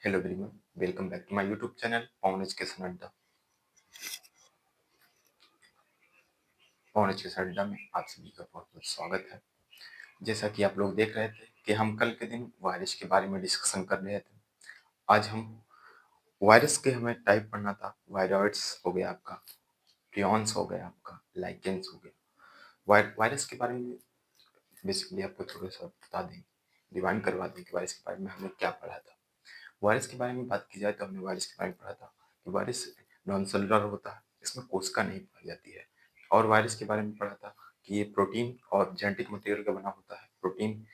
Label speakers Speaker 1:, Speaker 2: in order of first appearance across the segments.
Speaker 1: Hello everyone, welcome back to my YouTube channel Pawan education Adda. Pawan education अड्डा में आप सभी का बहुत बहुत स्वागत है। जैसा कि आप लोग देख रहे थे कि हम कल के दिन वायरस के बारे में डिस्कशन कर रहे थे। आज हम वायरस के हमें टाइप पढ़ना था। वायरॉइड्स हो गया आपका, प्रियॉन्स हो गया आपका, लाइकेंस हो गया। वायरस के बारे में बेसिकली आपको थोड़ा सा बता दें, डिवाइन करवा दें कि वायरस के बारे में हमने क्या पढ़ा था। वायरस के बारे में बात की जाए तो हमने वायरस के बारे में पढ़ा था कि वायरस नॉन सेलुलर होता है, इसमें कोशिका नहीं पाई जाती है। और वायरस के बारे में पढ़ा था कि ये प्रोटीन और जेनेटिक मटेरियल का बना होता है। प्रोटीन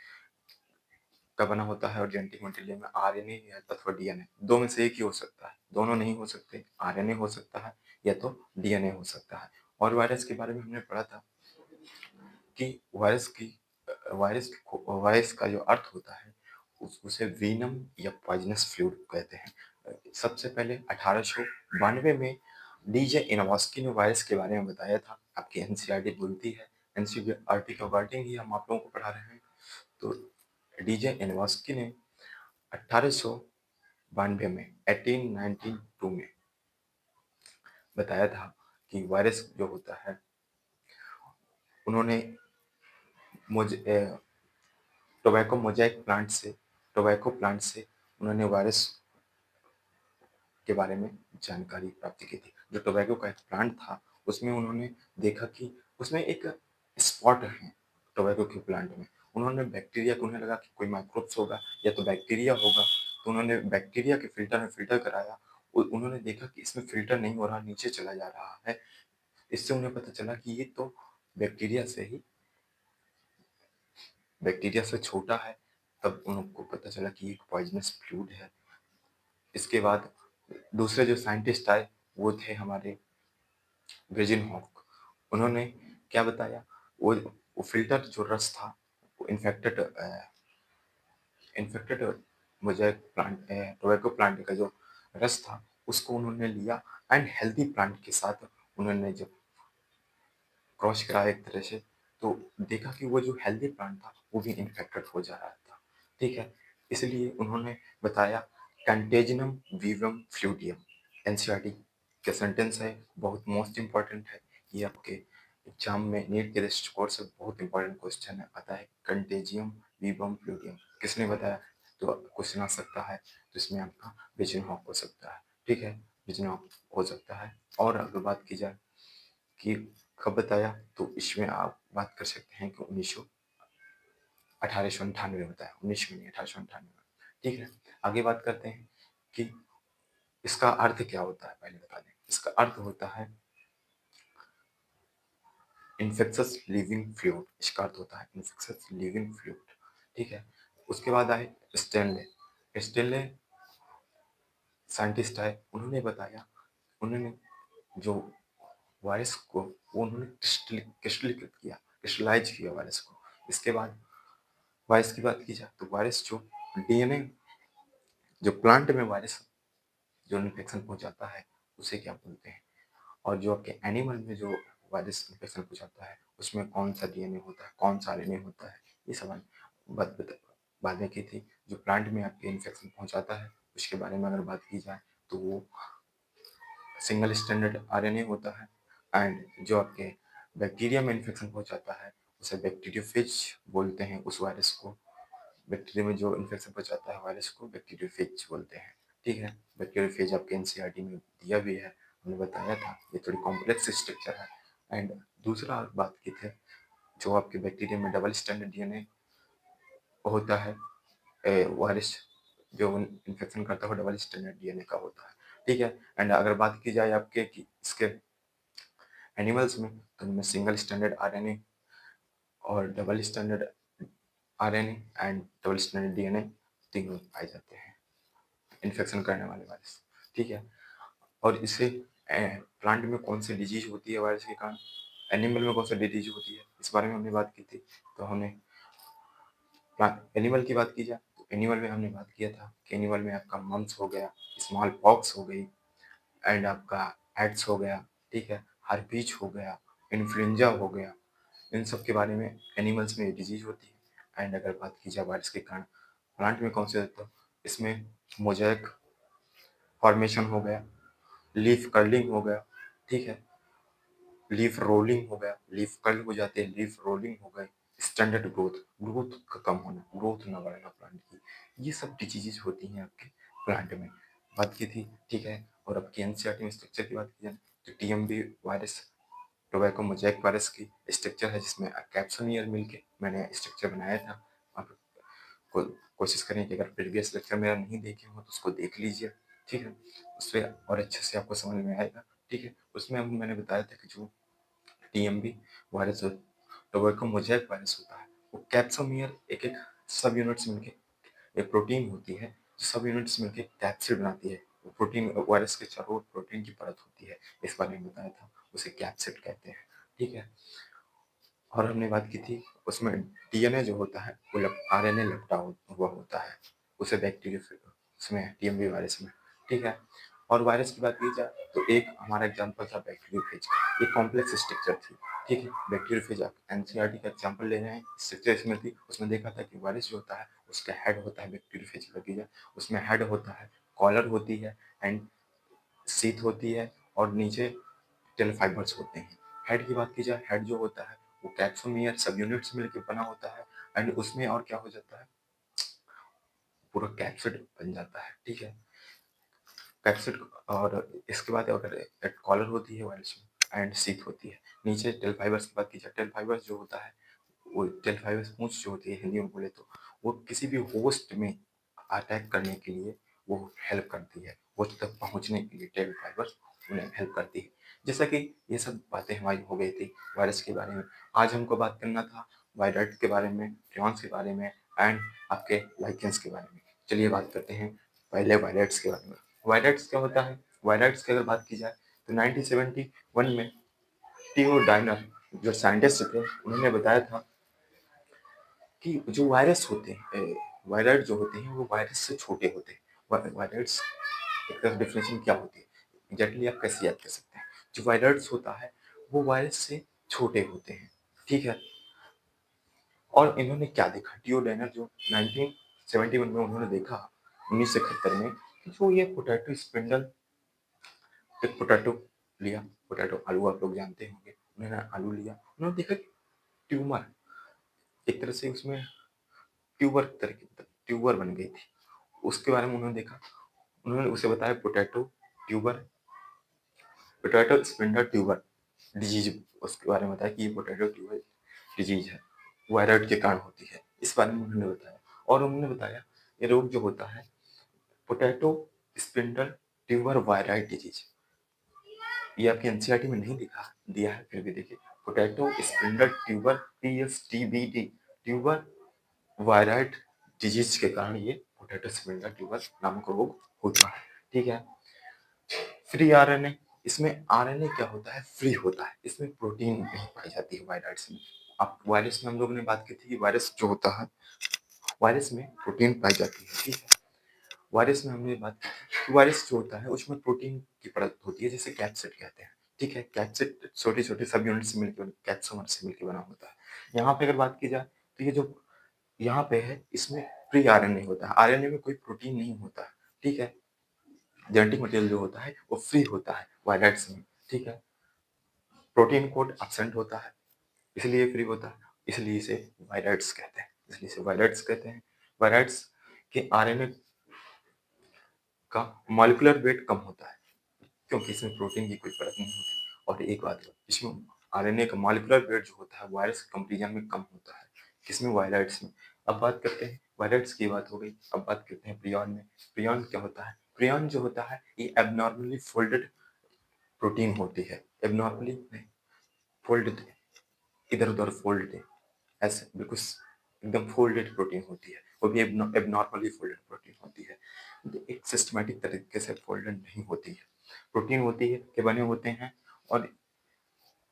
Speaker 1: का बना होता है और जेनेटिक मटेरियल में आरएनए या अथवा डीएनए, दो में से एक ही हो सकता है। दोनों नहीं हो सकते, आरएनए हो सकता है या तो डीएनए हो सकता है। और वायरस के बारे में हमने पढ़ा था कि वायरस का जो अर्थ होता है उसे वीनम या पॉइजनस फ्लूइड कहते हैं। सबसे पहले 1892 में डीजे इनोवास्की ने वायरस के बारे में बताया था। आपकी एनसीईआरटी बोलती है, एनसीईआरटी के अकॉर्डिंग ही हम आप लोगों को पढ़ा रहे हैं। तो डीजे इनोवास्की ने 1892 में 1892 में बताया था कि वायरस जो होता है, उन्होंने मुझे टोबैको प्लांट से उन्होंने वायरस के बारे में जानकारी प्राप्त की थी। जो टोबैको का एक प्लांट था, उसमें उन्होंने देखा कि उसमें एक स्पॉट है टोबैको के प्लांट में। उन्होंने बैक्टीरिया को, उन्हें लगा कि कोई माइक्रोब्स होगा या तो बैक्टीरिया होगा, तो उन्होंने बैक्टीरिया के फिल्टर में फिल्टर कराया। उन्होंने देखा कि इसमें फिल्टर नहीं हो रहा, नीचे चला जा रहा है। इससे उन्हें पता चला कि ये तो बैक्टीरिया से ही बैक्टीरिया से छोटा है। तब उनको पता चला कि ये पॉइजनस फ्लूइड है। इसके बाद दूसरे जो साइंटिस्ट आए वो थे हमारे वर्जिन हॉक। उन्होंने क्या बताया, वो फिल्टर जो रस था, वो infected mosaic plant, tobacco plant का जो रस था, उसको उन्होंने लिया एंड हेल्दी प्लांट के साथ उन्होंने जब क्रॉस कराया एक तरह से, तो देखा कि वो जो हेल्दी प्लांट था वो भी इन्फेक्टेड हो जा रहा था। ठीक है, इसलिए उन्होंने बताया कंटेजिनम वीवम फ्लूइडियम। एनसीईआरटी का सेंटेंस है, बहुत मोस्ट इंपॉर्टेंट है। ये आपके एग्जाम में नीट के दृष्टिकोण से बहुत इंपॉर्टेंट क्वेश्चन है, आता है कंटेजियम वीवम फ्लूइडियम किसने बताया। तो क्वेश्चन आ सकता है, तो इसमें आपका विजन हॉक हो सकता है। ठीक है, विजन हॉक हो सकता है। और अगर बात की जाए कि कब बताया, तो इसमें आप बात कर सकते हैं कि 1898 में बताया, 1900 नहीं, 1898 में। ठीक है, आगे बात करते हैं कि इसका अर्थ क्या होता है। पहले बता दें, इसका अर्थ होता है इन्फेक्शस लिविंग फ्लूइड। इसका अर्थ होता है इन्फेक्शस लिविंग फ्लूइड। ठीक है, उसके बाद आए स्टेनले साइंटिस्ट आए, उन्होंने बताया, उन्होंने जो वायरस को वो उन्होंने क्रिस्टलीकृत किया, क्रिस्टलाइज किया वायरस को। इसके बाद वायरस की बात की जाए तो वायरस जो डीएनए, जो प्लांट में वायरस जो इन्फेक्शन पहुंचाता है उसे क्या बोलते हैं, और जो आपके एनिमल में जो वायरस इन्फेक्शन पहुंचाता है उसमें कौन सा डीएनए होता है, कौन सा आरएनए होता है, ये सब बात बातें की थी। जो प्लांट में आपके इन्फेक्शन पहुंचाता है उसके बारे में अगर बात की जाए तो वो सिंगल स्टैंडर्ड आरएनए होता है। एंड जो आपके बैक्टीरिया में इन्फेक्शन पहुंचाता है उसे बैक्टीरियोफेज बोलते हैं। उस वायरस को, बैक्टीरिया में जो इन्फेक्शन पहुंचाता है वायरस को बैक्टीरियोफेज बोलते हैं। ठीक है, बैक्टीरियोफेज आपके एनसीईआरटी में दिया भी है, हमने बताया था। ये थोड़ी कॉम्प्लेक्स स्ट्रक्चर है। एंड दूसरा बात की थी, जो आपके बैक्टीरिया में डबल स्टैंडर्ड डीएनए होता है, वायरस जो इन्फेक्शन करता है वो डबल स्टैंडर्ड डीएनए का होता है। ठीक है, एंड अगर बात की जाए आपके कि इसके एनिमल्स में, तो उनमें सिंगल स्टैंडर्ड आरएनए और double standard RNA and double standard DNA तीनों पाए जाते हैं इन्फेक्शन करने वाले वायरस। ठीक है, और इससे प्लांट में कौन सी डिजीज होती है वायरस के कारण, एनिमल में कौन सी डिजीज होती है, इस बारे में हमने बात की थी। तो हमने एनिमल की बात की जाए तो एनिमल में हमने बात किया था कि एनिमल में आपका मम्स हो गया, स्मॉल पॉक्स हो गई, एंड आपका एड्स हो गया। ठीक है, हर्पीज हो गया, इन्फ्लुएंजा हो गया। इन सब के बारे में एनिमल्स में डिजीज होती है। एंड अगर बात की जाए वायरस के कारण प्लांट में कौन से, तो इसमें मोज़ेक फॉर्मेशन हो गया, लीफ कर्लिंग हो गया, ठीक है, लीफ रोलिंग हो गया, लीफ कर्ल हो जाते हैं, लीफ रोलिंग हो गई, स्टैंडर्ड ग्रोथ, ग्रोथ का कम होना, ग्रोथ ना बढ़ना प्लांट की, ये सब डिजीजेज होती हैं आपके प्लांट में। बात की थी, ठीक है। और अब की एनसीईआरटी में स्ट्रक्चर की बात की जाए तो TMV virus, tobacco mosaic virus की स्ट्रक्चर है, जिसमें कैप्सोनियर मिलके मैंने स्ट्रक्चर बनाया था। आप को कोशिश करें कि अगर प्रीवियस लेक्चर मेरा नहीं देखे हो तो उसको देख लीजिए, ठीक है, उससे और अच्छे से आपको समझ में आएगा, ठीक है। उसमें मैंने बताया था कि जो TMV virus tobacco mosaic virus होता है, वो कैप्सोमियर एक एक सब यूनिट्स मिलके एक प्रोटीन होती है, जो सब यूनिट्स मिलके कैप्सिड बनाती है। वो प्रोटीन वायरस के चारों ओर प्रोटीन की परत होती है, इस बारे में बताया था, उसे कैप्सिड कहते हैं, ठीक है। और हमने बात की थी उसमें डीएनए जो होता है वो आरएनए लपटा हुआ होता है, उसे बैक्टीरिया उसमें टीएमवी वायरस में, ठीक है। और वायरस की बात की जाए तो एक हमारा एग्जांपल था बैक्टीरियोफेज, ये कॉम्प्लेक्स स्ट्रक्चर थी, ठीक है। बैक्टीरियोफेज आप एनसीईआरटी का एग्जांपल ले रहे हैं, स्ट्रक्चर इसमें थी, उसमें देखा था कि वायरस जो होता है उसका हेड होता है, बैक्टीरियोफेज की बात की जाए उसमें हेड होता है, कॉलर होती है एंड शीथ होती है, और नीचे टेल फाइबर्स होते हैं। हेड की बात की जाए, हेड जो होता है वो कैप्सोमियर सब यूनिट्स मिलकर बना होता है, एंड उसमें और क्या हो जाता है, पूरा कैप्सिड बन जाता है, ठीक है, कैप्सिड। और इसके बाद अगर एक कॉलर होती है वायरस में एंड शीथ होती है। नीचे टेल फाइबर्स की बात की जाए, टेल फाइबर्स जो होता है वो टेल फाइबर्स पूंछ जो होती है हिंदी में बोले तो, वो किसी भी होस्ट में अटैक करने के लिए वो हेल्प करती है, होस्ट तक पहुंचने के लिए टेल फाइबर्स उन्हें हेल्प करती है। जैसा कि ये सब बातें हमारी हो गई थी वायरस के बारे में। आज हमको बात करना था वायरस के बारे में, प्रियॉन्स के बारे में एंड आपके लाइकेंस के बारे में। चलिए बात करते हैं पहले वायरस के बारे में। वायरस क्या होता है, वायरस की अगर बात की जाए तो 1971 में टीओ डाइनर जो साइंटिस्ट थे उन्होंने बताया था कि जो वायरस होते हैं, वायरस जो होते हैं वो वायरस से छोटे होते हैं। वायरस एक डेफिनेशन क्या होती है एग्जैक्टली आप कैसे याद कर सकते हैं। जो वायरस होता है वो वायरस से छोटे होते हैं, ठीक है। और इन्होंने क्या देखा, टीओ डाइनर जो 1971 में उन्होंने देखा, 1971 में, कि जो ये पोटैटो स्पिंडल, एक पोटैटो लिया, पोटैटो आलू आप लोग जानते होंगे, उन्होंने आलू लिया, उन्होंने देखा ट्यूमर, एक तरह से उसमें ट्यूबर तरह की ट्यूबर बन गई थी। उसके बारे में उन्होंने देखा, उन्होंने उसे बताया potato tuber, potato spindle tuber disease, उसके बारे में बताया कि ये पोटैटो ट्यूबर डिजीज है, वायरस के कारण होती है, इस बारे में उन्होंने बताया। और उन्होंने बताया ये रोग जो होता है potato spindle tuber wired disease, ये आपके एनसीईआरटी में नहीं दिखा दिया है, फिर भी देखिए potato spindle tuber PSTBD tuber wired disease के कारण ये पोटैटो स्पिंडल ट्यूबर नामक रोग होता है, ठीक है। फ्री आरएनए, इसमें आरएनए क्या होता है, फ्री होता है, इसमें प्रोटीन नहीं पाई जाती है वायरस में। अब वायरस में हम लोगों ने बात की थी कि वायरस जो होता है वायरस में प्रोटीन पाई जाती है, ठीक है। वायरस में हमने बात की थी कि वायरस जो होता है उसमें प्रोटीन की परत होती है, जिसे कैप्सिड कहते हैं, ठीक है। कैप्सिड छोटे छोटे सब यूनिट से मिलकर कैप्सोमर से मिलकर बना होता है। यहाँ पे अगर बात की जाए तो ये जो यहाँ पे है इसमें प्री आरएनए होता है, आरएनए में कोई प्रोटीन नहीं होता है, ठीक है। जेनेटिक मटेरियल जो होता है वो फ्री होता है वायरस में, ठीक है। प्रोटीन कोड एब्सेंट होता है, इसलिए फ्री होता है, इसलिए इसे वायरस कहते हैं, इसलिए इसे वायरस कहते हैं। वायरस के आरएनए का मॉलिक्यूलर वेट कम होता है, क्योंकि इसमें प्रोटीन की कोई परत नहीं होती। और एक बात है, इसमें आरएनए का मॉलिक्यूलर वेट जो होता है वायरस के कंपेरिजन में कम होता है, किसमें, वायरस में। अब बात करते हैं वायरस की, बात हो गई, अब बात करते हैं प्रियॉन में। प्रियॉन क्या होता है, प्रियॉन जो होता है ये एबनॉर्मली फोल्डेड प्रोटीन होती है, एबनॉर्मली नहीं, फोल्डेड, इधर उधर फोल्ड है, ऐसे बिल्कुल एकदम फोल्डेड प्रोटीन होती है, वो भी एबनॉर्मली फोल्डेड प्रोटीन होती है, एक सिस्टमेटिक तरीके से फोल्डेड नहीं होती है। प्रोटीन होती है के बने होते हैं, और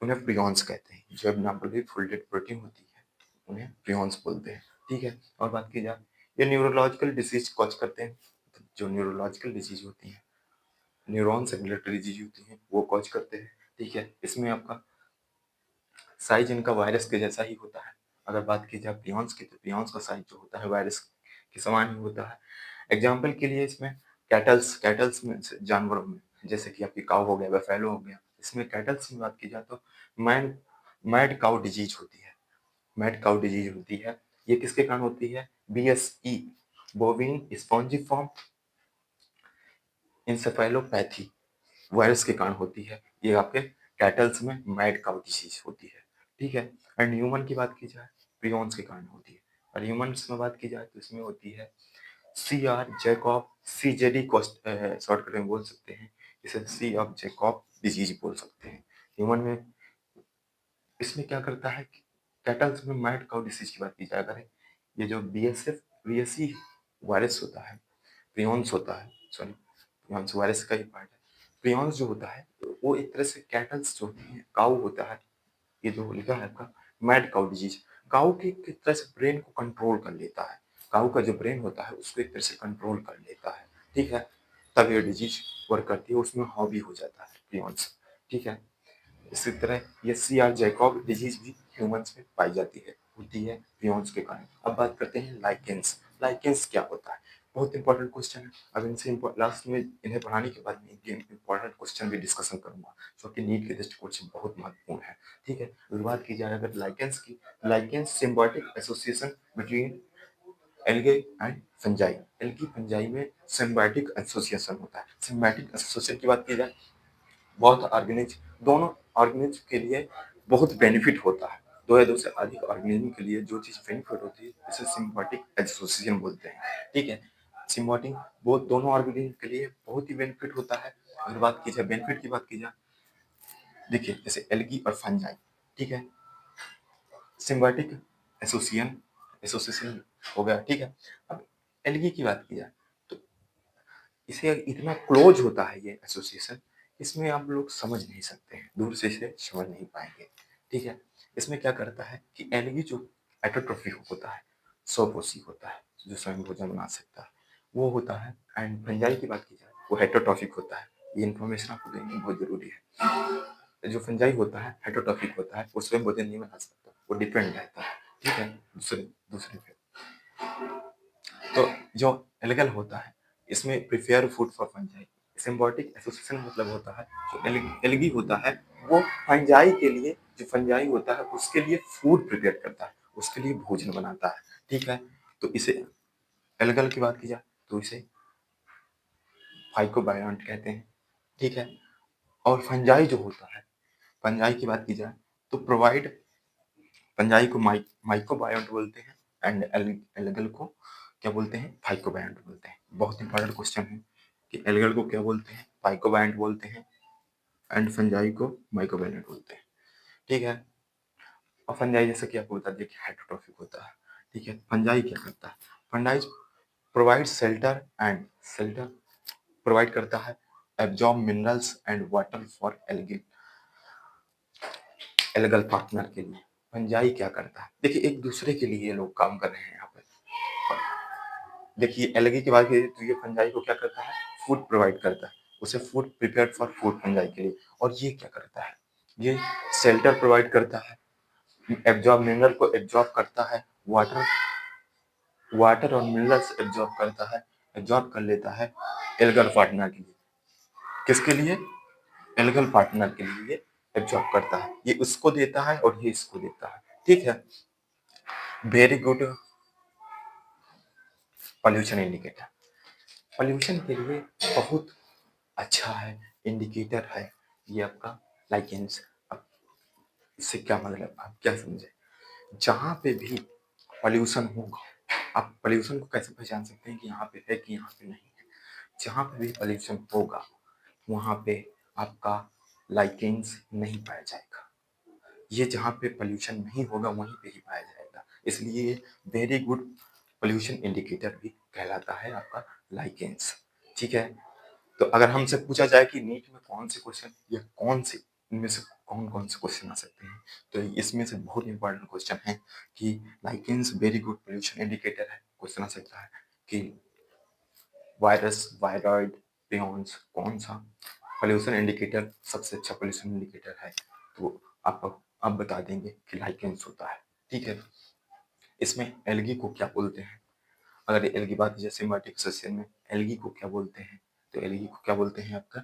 Speaker 1: उन्हें प्रियॉन्स कहते हैं। जो एबनॉर्मली फोल्डेड प्रोटीन होती है उन्हें प्रियॉन्स बोलते हैं, ठीक है। और बात की जाए ये न्यूरोलॉजिकल डिजीज कॉज करते हैं, तो जो न्यूरोलॉजिकल डिजीज होती है, न्यूरॉन से रिलेटेड डिजीज होती हैं वो कॉज करते हैं, ठीक है। इसमें आपका साइज इनका वायरस के जैसा ही होता है। अगर बात की जाए प्रियॉन्स की, तो प्रियॉन्स का साइज जो होता है वायरस के समान ही होता है। एग्जाम्पल के लिए इसमें कैटल्स कैटल्स में जानवरों में जैसे कि आपकी काऊ हो गया, बफेलो हो गया, इसमें कैटल्स की बात की जाए तो मैन मैड काऊ डिजीज होती है। मैड काऊ डिजीज होती है। ये किसके कारण होती है? बीएसई, बोविन स्पॉन्जिफॉर्म इंसेफेलोपैथी वायरस के कारण होती है। ये आपके कैटल्स में मैड काऊ डिजीज होती है। ठीक है। एंड ह्यूमन की बात की जाए, प्रियॉन्स के कारण होती है। और ह्यूमन्स में बात की जाए तो इसमें होती है सी आर जैकॉब सीजेडी शॉर्टकट में बोल सकते हैं। इसे सी ऑफ जैकॉब डिजीज बोल सकते हैं। ह्यूमन में इसमें क्या करता है कि कैटल्स में मैड काऊ डिसीज की बात की जाए अगर ये जो बीएसएफ बीएसई वायरस होता है, प्रियॉन्स होता है, सॉरी प्रियॉन्स वायरस का ही पार्ट है। प्रियॉन्स जो होता है वो एक तरह से कैटल्स जो होती है, काऊ होता है, ये जो लिखा है आपका मैड काऊ डिजीज, काऊ की एक तरह से ब्रेन को कंट्रोल कर लेता है। काऊ का जो ब्रेन होता है उसको एक तरह से कंट्रोल कर लेता है। ठीक है। तब ये डिजीज वर्क करती है, उसमें हॉबी हो जाता है प्रियॉन्स। ठीक है। इसी तरह ये सी आर जैकॉब डिजीज भी ह्यूमंस में पाई जाती है, होती है प्रियॉन्स के कारण। अब बात करते हैं लाइकेंस। लाइकेंस क्या होता है? बहुत इंपॉर्टेंट क्वेश्चन है। अब इनसे लास्ट में इन्हें पढ़ाने के बाद में इंपॉर्टेंट क्वेश्चन भी डिस्कशन करूंगा जो कि नीट के दृष्टिकोण से बहुत महत्वपूर्ण है। ठीक है। अगर बात की जाए अगर लाइकेंस की, lichens symbiotic association between algae and fungi. Algae fungi में सिम्बायोटिक एसोसिएशन होता है। सिम्बायोटिक एसोसिएशन की बात की जाए, बहुत ऑर्गेनिज दोनों ऑर्गेनिज के लिए बहुत बेनिफिट होता है। दो या दो से अधिक ऑर्गेनिज्म के लिए जो चीज बेनिफिट होती है इसे सिम्बायोटिक एसोसिएशन बोलते हैं। ठीक है। सिम्बायोटिक वो दोनों ऑर्गेनिज्म के लिए बहुत ही बेनिफिट होता है। अगर बात की जाए बेनिफिट की बात की जाए, देखिए जैसे एल्गी और फंजाई। ठीक है। सिम्बायोटिक एसोसिएशन एसोसिएशन हो गया। ठीक है। अब एल्गी की बात की जाए तो इसे इतना क्लोज होता है ये एसोसिएशन, इसमें आप लोग समझ नहीं सकते हैं, दूर से इसे समझ नहीं पाएंगे। ठीक है। इसमें क्या करता है कि एलगी जो एटोट्रोफी होता है, स्वपोषी होता है, जो स्वयं भोजन बना सकता है, वो होता है। एंड फंजाई की बात की जाए वो हेटरोट्रॉफिक होता है। ये इन्फॉर्मेशन आपको देनी बहुत जरूरी है। जो फंजाई होता है हेटरोट्रॉफिक होता है, वो स्वयं भोजन नहीं बना सकता, वो डिपेंड रहता है। ठीक है। दूसरे दूसरे पे तो जो एल्गल होता है इसमें prefer food for fungi. Symbiotic association मतलब होता है जो एल्गी होता है वो फंजाई के लिए, जो फंजाई होता है उसके लिए फूड प्रिपेयर करता है, उसके लिए भोजन बनाता है। ठीक है। तो इसे एल्गल की बात की जाए तो इसे फाइकोबायोंट कहते हैं। ठीक है। और फंजाई जो होता है, फंजाई की बात की जाए तो प्रोवाइड, फंजाई को माइकोबायोंट बोलते हैं एंड एल्गल को क्या बोलते हैं? फाइकोबायोंट बोलते हैं। बहुत इंपॉर्टेंट क्वेश्चन है कि एल्गल को क्या बोलते हैं? फाइकोबायोंट बोलते हैं एंड फंजाई को माइकोबायोंट बोलते हैं। ठीक है। और फंजाई जैसे कि आपको बता दिया कि हेटरोट्रॉफिक होता है। ठीक है। फंजाई क्या करता है? फंजाई प्रोवाइड शेल्टर प्रोवाइड करता है, absorb minerals and water for algal algal partner के लिए। फंजाई क्या करता है? देखिए एक दूसरे के लिए ये लोग काम कर रहे हैं यहाँ पे। देखिए एलगी की बात की तो ये फंजाई को क्या करता है? फूड प्रोवाइड करता है, उसे food prepare for food fungi के लिए। और ये क्या करता है? ये शेल्टर प्रोवाइड करता है, एब्जॉर्ब मिनरल को एब्जॉर्ब करता है, वाटर वाटर और मिनरल्स एब्जॉर्ब करता है, एब्जॉर्ब कर लेता है एल्गल पार्टनर के लिए। किसके लिए? एल्गल पार्टनर के लिए ये एब्जॉर्ब करता है। ये उसको देता है और ये इसको देता है। ठीक है। Very good pollution indicator. Pollution के लिए बहुत अच्छा है, इंडिकेटर है ये आपका लाइकेंस। अब इससे क्या मतलब, आप क्या समझे? जहाँ पे भी पॉल्यूशन होगा, आप पॉल्यूशन को कैसे पहचान सकते हैं कि यहाँ पे है कि यहाँ पे नहीं है? जहाँ पे भी पॉल्यूशन होगा वहाँ पे आपका लाइकेंस नहीं पाया जाएगा। ये जहाँ पे पॉल्यूशन नहीं होगा वहीं पे ही पाया जाएगा, इसलिए वेरी गुड पॉल्यूशन इंडिकेटर भी कहलाता है आपका लाइकेंस। ठीक है। तो अगर हमसे पूछा जाए कि नीट में कौन से क्वेश्चन या कौन से इनमें से कौन कौन से क्वेश्चन आ सकते हैं, तो इसमें से बहुत इंपॉर्टेंट क्वेश्चन है कि lichens very good pollution indicator है। क्वेश्चन आ सकता है कि वायरस वायरॉइड प्रियॉन्स कौन सा पोल्यूशन इंडिकेटर सबसे अच्छा पोल्यूशन इंडिकेटर है, तो आप बता देंगे कि लाइकेंस होता है। ठीक है। इसमें एल्गी को क्या बोलते हैं? अगर एल की बात की जाए सिम्बायोटिक एसोसिएशन में, एल्गी को क्या बोलते हैं, तो एल्गी को क्या बोलते हैं आपका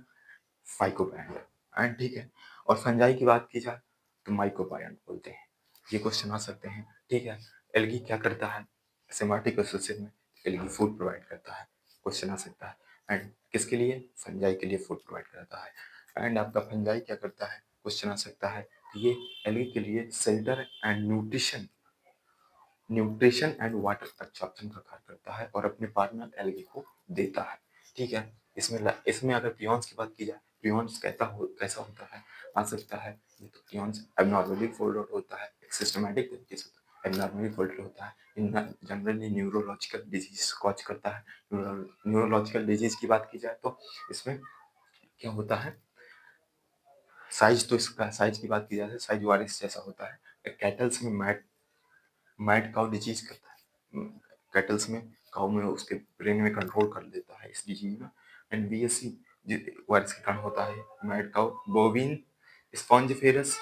Speaker 1: फाइकोबायंट एंड ठीक है। और फंजाई की बात की जाए तो माइकोबायंट बोलते हैं। ये क्वेश्चन आ सकते हैं, ठीक है। एल्गी क्या करता है सिम्बायोटिक एसोसिएशन में, एल्गी फूड प्रोवाइड करता है, क्वेश्चन आ सकता है। एंड किसके लिए, फंजाई के लिए फूड प्रोवाइड करता है। एंड आपका फंजाई क्या करता है, क्वेश्चन आ सकता है कि ये एल्गी के लिए shelter and nutrition and water absorption का कार्य करता है और अपने पार्टनर एल्गी को देता है, ठीक है। इसमें अगर प्रियॉन्स की बात की जाए, प्रियॉन्स कैसा होता है, आ सकता है ये तो प्रियॉन्स एबनॉर्मली फोल्डेड होता है, एक सिस्टमैटिक तरीके से एबनॉर्मली फोल्डेड होता है, इन जनरली न्यूरोलॉजिकल डिजीज कॉज करता है। न्यूरोलॉजिकल डिजीज की बात की जाए तो इसमें क्या होता है, साइज, तो इसका साइज की बात की जाए तो साइज वारिस जैसा होता है। कैटल्स में मैड काउ डिजीज करता है, कैटल्स में काउ में उसके ब्रेन में कंट्रोल कर लेता है इस डिजीज में। एंड बीएससी वायरस के कारण होता है mad cow bovine spongiform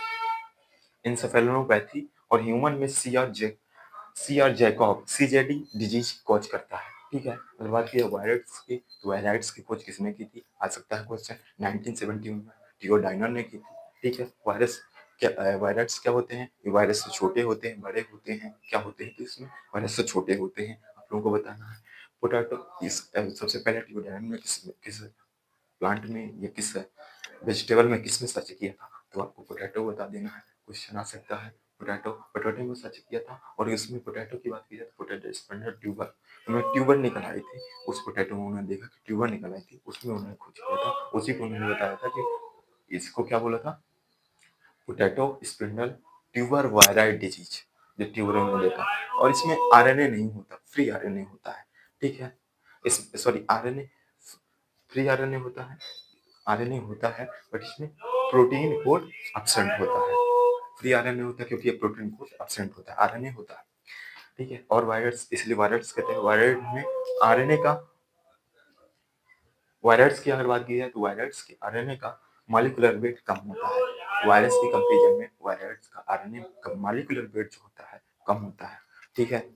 Speaker 1: encephalopathy, और ह्यूमन में C R Jakob CJD disease cause करता है, ठीक है। अगर बात की वायरस की तो वायरस की खोज किसने की थी, आ सकता है क्वेश्चन 1971 में टियोडाइनर ने की थी, ठीक है। वायरस क्या होते हैं, ये वायरस से छोटे होते हैं, बड़े होते हैं, क्या होते हैं, तो इसमें वायरस से छोटे होते हैं, आप लोगों को बताना है। पोटैटो इस सबसे पहले टियोडाइनर ने किस प्लांट में या किस वेजिटेबल में किसने सर्च किया था, तो आपको पोटैटो बता देना है, क्वेश्चन आ सकता है। पोटैटो में सर्च किया था, और इसमें पोटैटो की बात की जाए तो पोटैटो स्प्लेंडर ट्यूबर, उन्होंने ट्यूबर निकल आई थी उस पोटैटो में, उन्होंने देखा कि ट्यूबर निकल आई थी, उसमें उन्होंने खोज किया था, उसी को उन्होंने बताया था कि इसको क्या बोला था, potato spindle tuber wired disease, जो ट्यूबर उन्होंने देखा। और इसमें आरएनए नहीं होता, फ्री आरएनए होता है, ठीक है। इस सॉरी आरएनए फ्री आरएनए होता है, आरएनए होता है, बट इसमें प्रोटीन कोड एब्सेंट होता है। फ्री आरएनए होता है क्योंकि ये प्रोटीन कोड एब्सेंट होता है, आरएनए होता है, ठीक है। और वायरस, इसलिए वायरस कहते हैं, वायरस में आरएनए का, वायरस की अगर बात की जाए तो वायरस के आरएनए का मॉलिक्यूलर वेट कम होता है, वायरस की कंपैरिजन में वायरस का आरएनए का मॉलिक्यूलर वेट जो होता है कम होता है, ठीक है।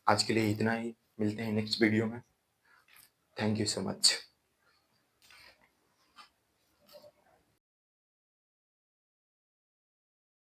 Speaker 1: आज के लिए इतना ही, मिलते हैं नेक्स्ट वीडियो में। Thank you so much.